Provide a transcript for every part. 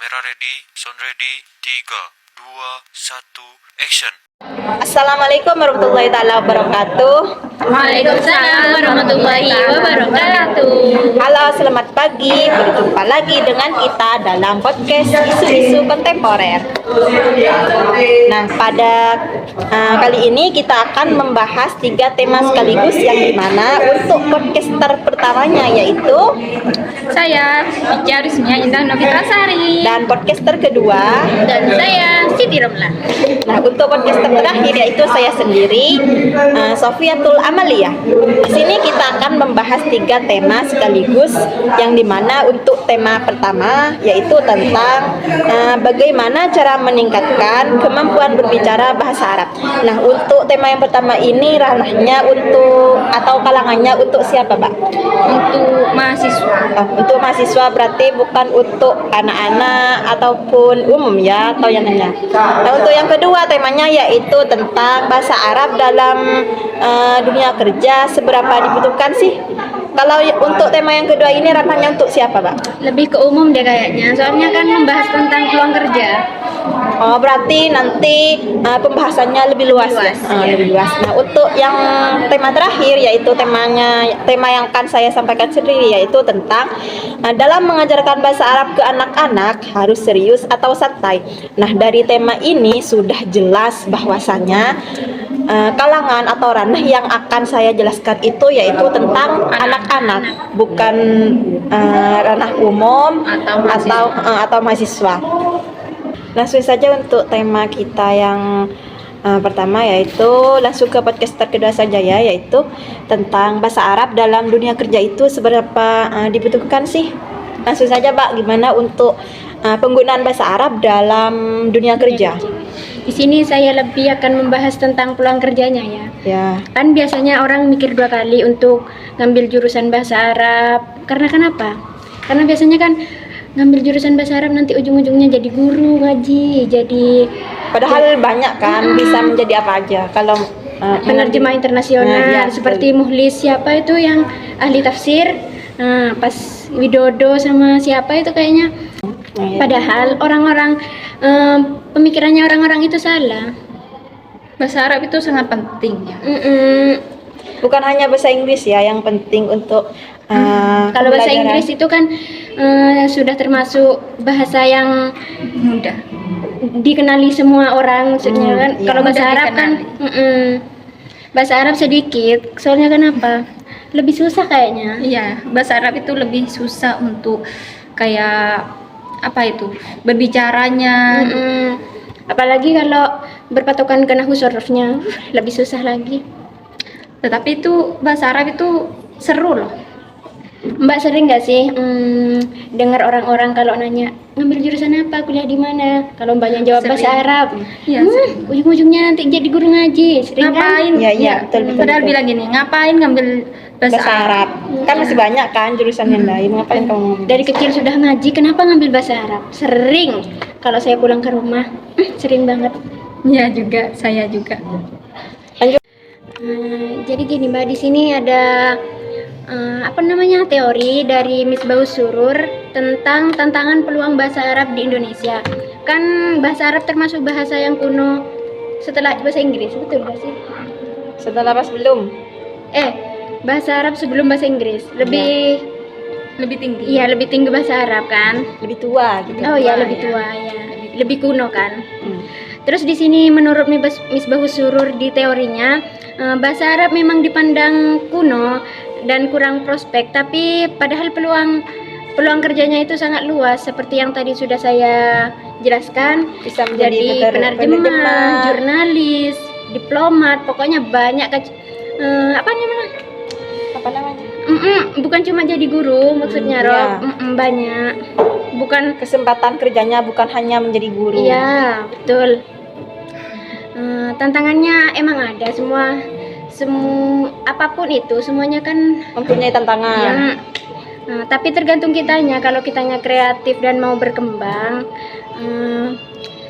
Kamera ready, sound ready, 3, 2, 1, action. Assalamualaikum warahmatullahi taala wabarakatuh. Waalaikumsalam warahmatullahi wabarakatuh. Halo, selamat pagi. Berjumpa lagi dengan kita dalam podcast isu-isu kontemporer. Nah, pada kali ini kita akan membahas 3 tema sekaligus, yang dimana untuk podcaster pertamanya yaitu Saya Ica Rismia Indah Novitasari dan podcaster kedua. dan saya Siti Romla. Nah, untuk podcaster terakhir yaitu saya sendiri, Sofiatul Amalia. Di sini kita akan membahas 3 tema sekaligus, yang dimana untuk tema pertama yaitu tentang bagaimana cara meningkatkan kemampuan berbicara bahasa Arab. Nah, untuk tema yang pertama ini ranahnya untuk atau kalangannya untuk siapa, Pak? Untuk mahasiswa. Untuk mahasiswa, berarti bukan untuk anak-anak ataupun umum ya, atau yang lainnya. Nah, untuk yang kedua temanya yaitu tentang bahasa Arab dalam dunia kerja, seberapa dibutuhkan sih? Kalau untuk tema yang kedua ini ranahnya untuk siapa, Pak? Lebih ke umum deh kayaknya, soalnya kan membahas tentang peluang kerja. Oh, berarti nanti pembahasannya lebih luas, ya? Lebih luas. Nah, untuk yang tema terakhir yaitu tema yang akan saya sampaikan sendiri yaitu tentang dalam mengajarkan bahasa Arab ke anak-anak harus serius atau santai. Nah, dari tema ini sudah jelas bahwasannya kalangan atau ranah yang akan saya jelaskan itu yaitu tentang anak-anak, bukan ranah umum atau mahasiswa. Langsung saja untuk tema kita yang pertama, yaitu langsung ke podcaster kedua saja ya, yaitu tentang bahasa Arab dalam dunia kerja itu seberapa dibutuhkan sih? Langsung saja, Pak, gimana untuk penggunaan bahasa Arab dalam dunia kerja? Di sini saya lebih akan membahas tentang peluang kerjanya ya. Ya. Kan biasanya orang mikir 2 kali untuk ngambil jurusan bahasa Arab. Karena kenapa? Karena biasanya kan ngambil jurusan bahasa Arab nanti ujung-ujungnya jadi guru ngaji, jadi Padahal banyak kan bisa menjadi apa aja kalau penerjemah internasional Nah, ya, seperti Muhlis siapa itu yang ahli tafsir. Nah, pas Widodo sama siapa itu kayaknya. ya. Padahal orang-orang pemikirannya orang-orang itu salah. Bahasa Arab itu sangat penting ya. Bukan hanya bahasa Inggris ya yang penting untuk Kalau bahasa pembelajaran. Inggris itu kan sudah termasuk bahasa yang mudah dikenali semua orang maksudnya kan. iya. Kalau bahasa Mudah Arab kan bahasa Arab sedikit. Soalnya kenapa? Lebih susah kayaknya. Iya, bahasa Arab itu lebih susah untuk kayak apa itu berbicaranya. Apalagi kalau berpatokan ke nahwu sorofnya lebih susah lagi. Tetapi itu bahasa Arab itu seru loh. Mbak sering nggak sih dengar orang-orang kalau nanya ngambil jurusan apa, kuliah di mana? Kalau mbaknya jawab Sering. bahasa Arab, Iya, sering. ujung-ujungnya nanti jadi guru ngaji. Sering kan? Ngapain? Iya, betul. Padahal bilang gini, ngapain ngambil bahasa bahasa Arab. Kan masih banyak kan jurusan yang lain, ngapain kamu ngambil? Dari kecil sudah ngaji, kenapa ngambil bahasa Arab? Sering. Kalau saya pulang ke rumah, sering banget. Iya juga, saya juga. Jadi gini Mbak, di sini ada teori dari Misbahus Surur tentang tantangan peluang bahasa Arab di Indonesia. Kan bahasa Arab termasuk bahasa yang kuno setelah bahasa Inggris, betul nggak sih? Setelah pas belum? Bahasa Arab sebelum bahasa Inggris lebih Tinggi. iya lebih tinggi bahasa Arab kan? Lebih tua gitu. Oh ya, tua, lebih ya. tua ya, lebih kuno kan? Hmm. Terus di sini menurut Misbahus Surur di teorinya bahasa Arab memang dipandang kuno dan kurang prospek, tapi padahal peluang kerjanya itu sangat luas seperti yang tadi sudah saya jelaskan. Bisa Jadi menjadi penerjemah, jurnalis, diplomat, pokoknya banyak apa namanya? bukan cuma jadi guru maksudnya, Iya. Rob. Banyak. Bukan Kesempatan kerjanya bukan hanya menjadi guru. Iya, betul. Tantangannya emang ada semua apapun itu semuanya kan Mempunyai tantangan. tapi tergantung kitanya. Kalau kitanya kreatif dan mau berkembang,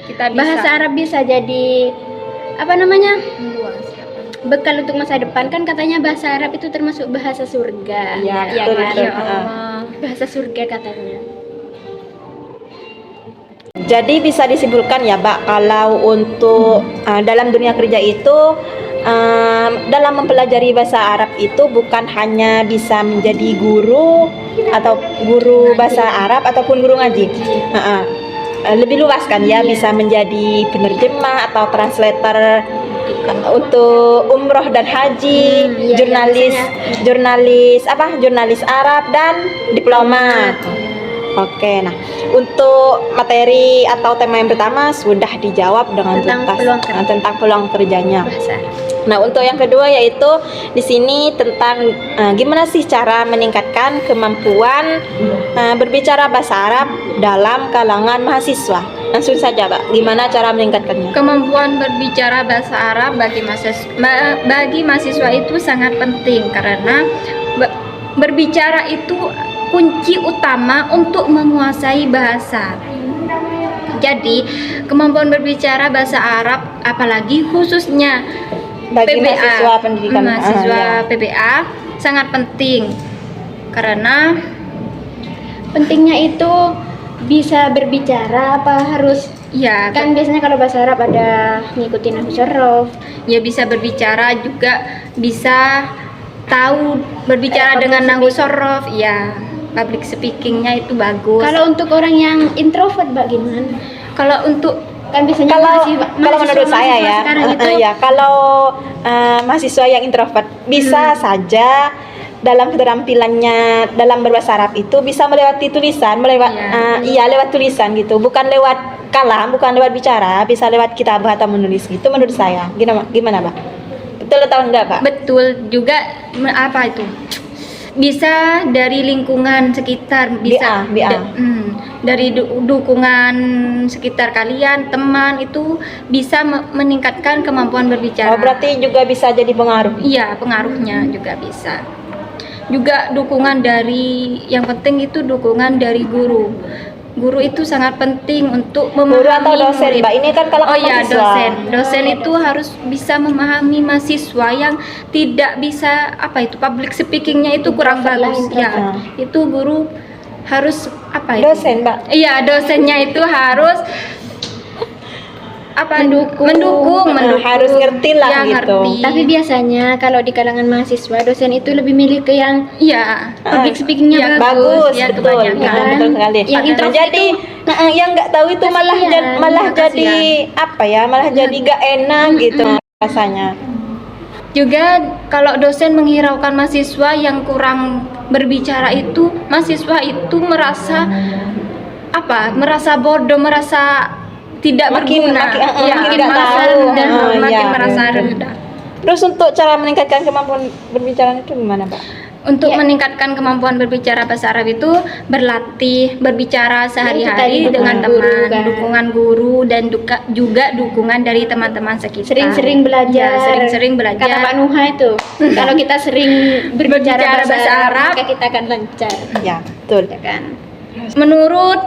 Kita bisa bahasa Arab bisa jadi luas. bekal untuk masa depan. Kan katanya bahasa Arab itu termasuk bahasa surga. Iya, Iya betul, kan? betul. Ya Allah. Bahasa surga katanya. Jadi bisa disimpulkan ya, Mbak, kalau untuk dalam dunia kerja itu dalam mempelajari bahasa Arab itu bukan hanya bisa menjadi guru atau guru bahasa Arab ataupun guru ngaji. Lebih luas kan ya, bisa menjadi penerjemah atau translator untuk umroh dan haji, jurnalis Arab dan diplomat. Oke, nah untuk materi atau tema yang pertama sudah dijawab dengan Tentang tuntas peluang kerja. tentang peluang kerjanya. Bahasa. Nah, untuk yang kedua yaitu di sini tentang gimana sih cara meningkatkan kemampuan berbicara bahasa Arab dalam kalangan mahasiswa. Langsung saja, Mbak, gimana cara meningkatkannya? Kemampuan berbicara bahasa Arab bagi mahasiswa itu sangat penting karena berbicara itu kunci utama untuk menguasai bahasa. Jadi, kemampuan berbicara bahasa Arab apalagi khususnya Bagi PBA, mahasiswa pendidikan mahasiswa PBA sangat penting karena Pentingnya itu bisa berbicara apa harus ya kan biasanya kalau bahasa Arab ada ngikutin nahwu saraf. ya bisa berbicara juga bisa tahu berbicara Public dengan nahwu sorof ya public speakingnya itu bagus. Kalau untuk orang yang introvert bagaimana? Kalau untuk Kan biasanya Kalau mahasiswa menurut saya ya, sekarang itu ya kalau mahasiswa yang introvert bisa saja dalam keterampilannya dalam berbahasa Arab itu bisa melewati tulisan, lewat tulisan gitu, bukan lewat kalam, bukan lewat bicara, bisa lewat kitabah atau menulis gitu menurut saya. Gimana, Mbak? Betul atau enggak, Pak? betul juga apa itu? Bisa dari lingkungan sekitar, bisa BA. Dari dukungan sekitar kalian, teman itu bisa meningkatkan kemampuan berbicara. Oh, berarti juga bisa jadi pengaruh. Iya, pengaruhnya juga bisa. Juga dukungan dari, yang penting itu dukungan dari guru. Guru itu sangat penting untuk memahami Guru atau dosen, murid. Mbak? Ini kan kalau Oh iya, mahasiswa. dosen. Dosen itu harus bisa memahami mahasiswa yang tidak bisa public speakingnya itu kurang bagus. Ya, itu guru harus Dosen, Mbak. Iya, dosennya itu harus mendukung, harus ngerti lah ya, gitu. ngerti. tapi biasanya kalau di kalangan mahasiswa dosen itu lebih milih ke yang Iya, public speakingnya ya, bagus, ya, betul. kebanyakan. Betul sekali. Yang introvert jadi yang nggak tahu itu malah kasihan, malah kasihan. jadi malah jadi nggak enak gitu rasanya. Juga kalau dosen menghiraukan mahasiswa yang kurang berbicara itu, mahasiswa itu merasa bodoh, merasa tidak berguna, makin nggak merasa tahu. rendah, makin Iya, merasa betul. rendah. Terus untuk cara meningkatkan kemampuan berbicara itu gimana, Pak? Untuk meningkatkan kemampuan berbicara bahasa Arab itu berlatih berbicara sehari-hari tadi, dengan dukungan teman, guru, kan. dukungan guru dan juga dukungan dari teman-teman sekitar. sering-sering belajar. Ya, sering-sering belajar. Kata Pak Nuha itu, kalau kita sering berbicara bahasa Arab, maka kita akan lancar. Ya, betul. Ya kan? Menurut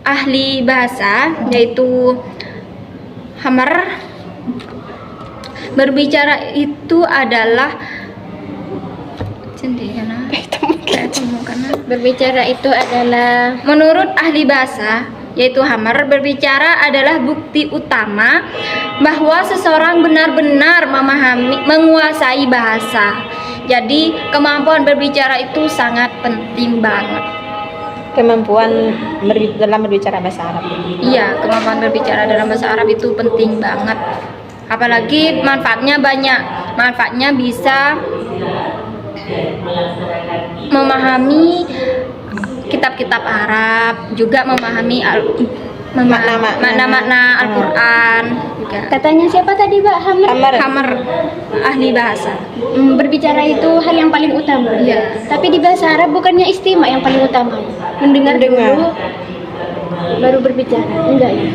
ahli bahasa yaitu Hammer, berbicara itu adalah Berbicara itu adalah menurut ahli bahasa yaitu Hammer, berbicara adalah bukti utama bahwa seseorang benar-benar menguasai bahasa. Jadi kemampuan berbicara itu sangat penting banget. Kemampuan dalam berbicara bahasa Arab. Iya, kemampuan berbicara dalam bahasa Arab itu penting banget. Apalagi manfaatnya banyak. Manfaatnya bisa memahami kitab-kitab Arab, juga memahami makna-makna Al-Qur'an juga. katanya siapa tadi, Mbak? Hammer, ahli bahasa. Berbicara itu hal yang paling utama. Iya. Tapi di bahasa Arab bukannya istimak yang paling utama. Mendengar dulu baru berbicara. Enggak ya?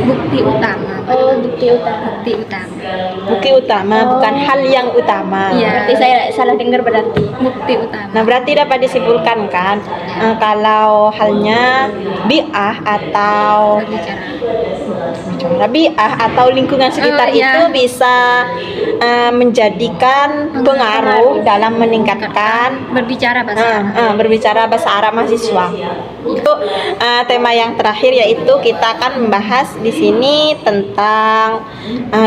Bukti utama. Oh, bukti utama. Bukti utama. Bukti utama, bukan hal yang utama. Iya. Berarti saya salah dengar berarti. Bukti utama. Nah, berarti dapat disimpulkan kan kalau halnya bi'ah atau Berbicara. Rabi'ah atau lingkungan sekitar iya. itu bisa menjadikan pengaruh dalam meningkatkan berbicara bahasa berbicara bahasa Arab mahasiswa. Itu tema yang terakhir, yaitu kita akan membahas di sini tentang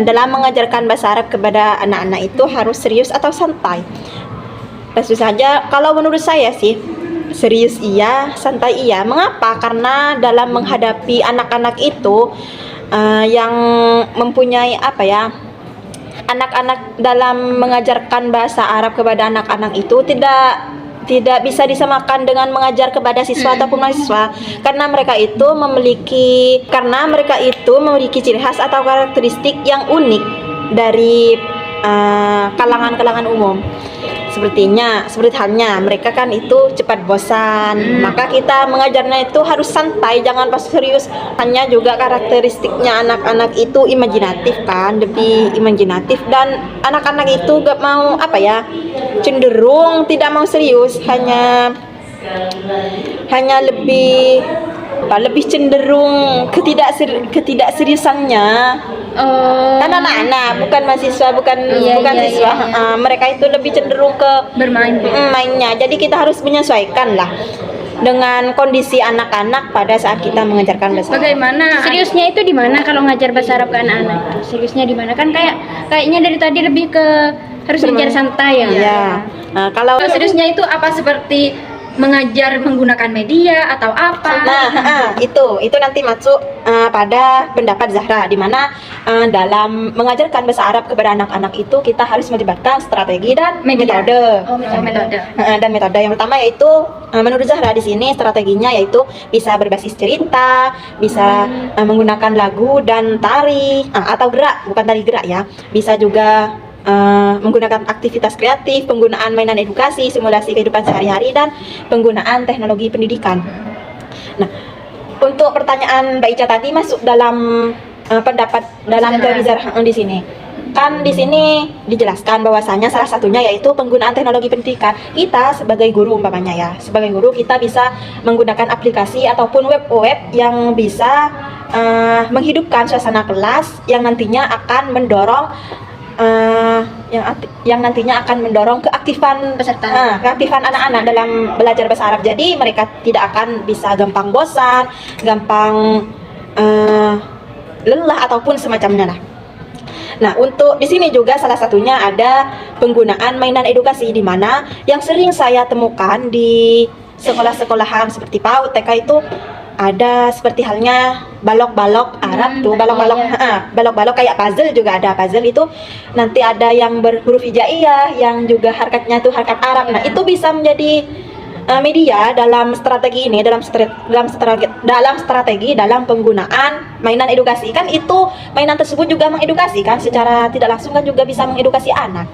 dalam mengajarkan bahasa Arab kepada anak-anak itu harus serius atau santai. Tentu saja kalau menurut saya sih serius iya, santai iya. Mengapa? Karena dalam menghadapi anak-anak itu yang mempunyai anak-anak dalam mengajarkan bahasa Arab kepada anak-anak itu tidak bisa disamakan dengan mengajar kepada siswa ataupun mahasiswa, karena mereka itu memiliki ciri khas atau karakteristik yang unik dari kalangan-kalangan umum. Seperti halnya mereka kan itu cepat bosan, maka kita mengajarnya itu harus santai, jangan pas serius. Hanya juga karakteristiknya anak-anak itu imajinatif kan, lebih imajinatif, dan anak-anak itu gak mau cenderung tidak mau serius, hanya lebih cenderung ketidakseriusannya. Kan anak-anak bukan mahasiswa, bukan siswa. Mereka itu lebih cenderung ke bermain mainnya. Jadi kita harus menyesuaikan lah dengan kondisi anak-anak pada saat kita mengajarkan bahasa Arab. Bagaimana Seriusnya itu di mana kalau ngajar bahasa Arab ke anak-anak itu? Seriusnya di mana? Kan kayaknya dari tadi lebih ke harus ngajar santai ya. Iya. Kalau seriusnya itu apa, seperti mengajar menggunakan media atau apa? Itu nanti masuk pada pendapat Zahra, di mana dalam mengajarkan bahasa Arab kepada anak-anak itu kita harus melibatkan strategi dan metode. Metode. Dan metode yang pertama yaitu menurut Zahra di sini strateginya yaitu bisa berbasis cerita, bisa menggunakan lagu dan tari atau gerak, bukan tari gerak ya. Bisa juga menggunakan aktivitas kreatif, penggunaan mainan edukasi, simulasi kehidupan sehari-hari, dan penggunaan teknologi pendidikan. Nah, untuk pertanyaan Mbak Ica tadi masuk dalam pendapat dalam teori Zahra di sini. Kan di sini dijelaskan bahwasanya salah satunya yaitu penggunaan teknologi pendidikan. Kita sebagai guru umpamanya ya, sebagai guru kita bisa menggunakan aplikasi ataupun web yang bisa menghidupkan suasana kelas yang nantinya akan mendorong keaktifan peserta, keaktifan anak-anak dalam belajar bahasa Arab. Jadi mereka tidak akan bisa gampang bosan, gampang lelah ataupun semacamnya lah. Nah, untuk di sini juga salah satunya ada penggunaan mainan edukasi, di mana yang sering saya temukan di sekolah-sekolahan seperti PAUD, TK itu ada seperti halnya balok-balok Arab tuh, balok-balok kayak puzzle juga ada. Puzzle itu nanti ada yang berhuruf hijaiyah, yang juga harkatnya tuh harkat Arab. Nah, itu bisa menjadi media dalam strategi ini, dalam strategi dalam penggunaan mainan edukasi. Kan itu mainan tersebut juga mengedukasi kan, secara tidak langsung kan juga bisa mengedukasi anak.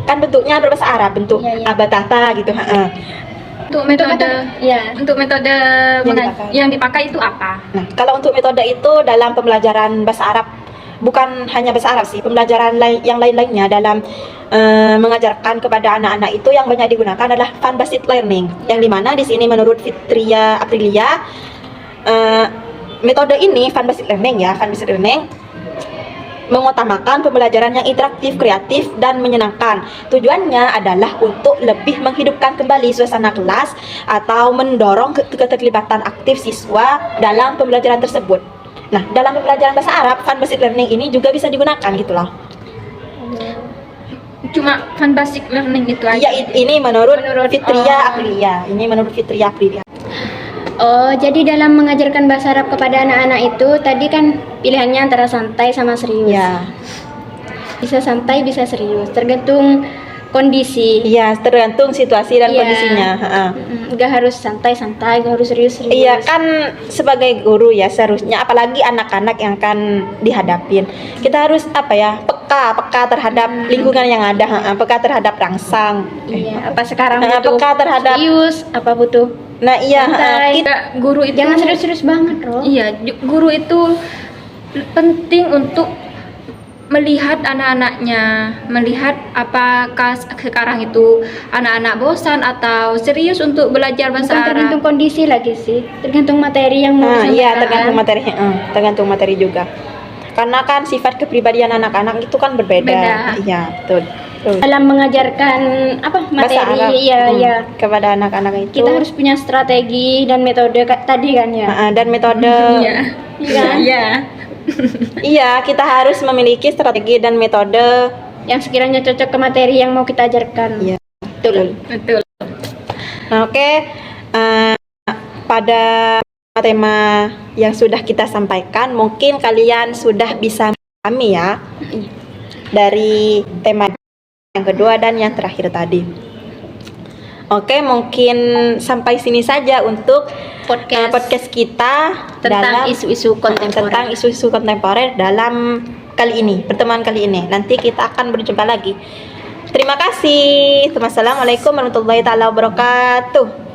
Kan bentuknya berbahasa Arab, bentuk abatata gitu. Untuk metode yang dipakai itu apa? Nah, kalau untuk metode itu dalam pembelajaran bahasa Arab, bukan hanya bahasa Arab sih, pembelajaran yang lain-lainnya dalam mengajarkan kepada anak-anak itu yang banyak digunakan adalah fun based learning, yang dimana di sini menurut Fitria Aprilia metode ini fun based learning mengutamakan pembelajaran yang interaktif, kreatif, dan menyenangkan. Tujuannya adalah untuk lebih menghidupkan kembali suasana kelas atau mendorong keterlibatan aktif siswa dalam pembelajaran tersebut. Nah, dalam pembelajaran bahasa Arab, fun basic learning ini juga bisa digunakan gitu loh. Cuma fun basic learning itu aja? Iya, ini menurut Fitria Aprilia. Ini menurut Fitria Aprilia. Oh, jadi dalam mengajarkan bahasa Arab kepada anak-anak itu tadi kan pilihannya antara santai sama serius. Ya. Bisa santai, bisa serius, tergantung kondisi. Iya, tergantung situasi dan kondisinya. Nggak harus santai-santai, nggak harus serius-serius. Iya, kan sebagai guru ya seharusnya, apalagi anak-anak yang akan dihadapin, kita harus peka terhadap lingkungan yang ada, peka terhadap rangsang. Iya, apa sekarang butuh peka terhadap serius, apa butuh Nah iya, guru itu jangan serius-serius banget, Ro. Iya, guru itu penting untuk melihat anak-anaknya, melihat apakah sekarang itu anak-anak bosan atau serius untuk belajar bahasa Arab. Tergantung kondisi lagi sih, tergantung materi yang mau disampaikan. Iya, tergantung materi juga. Karena kan sifat kepribadian anak-anak itu kan berbeda. Beda. Iya, betul. Betul. Dalam mengajarkan apa Bahasa Arab, materi ya kepada anak-anak itu. kita harus punya strategi dan metode tadi kan ya. Dan metode. Iya. Iya, kita harus memiliki strategi dan metode. Yang sekiranya cocok ke materi yang mau kita ajarkan. Iya, betul. Betul. Nah, oke. Pada tema yang sudah kita sampaikan, mungkin kalian sudah bisa memahami ya dari tema yang kedua dan yang terakhir tadi. Oke, mungkin sampai sini saja untuk podcast kita Tentang dalam isu-isu kontemporer. tentang isu-isu kontemporer dalam pertemuan kali ini. Nanti kita akan berjumpa lagi. Terima kasih. Wassalamualaikum warahmatullahi taala wabarakatuh.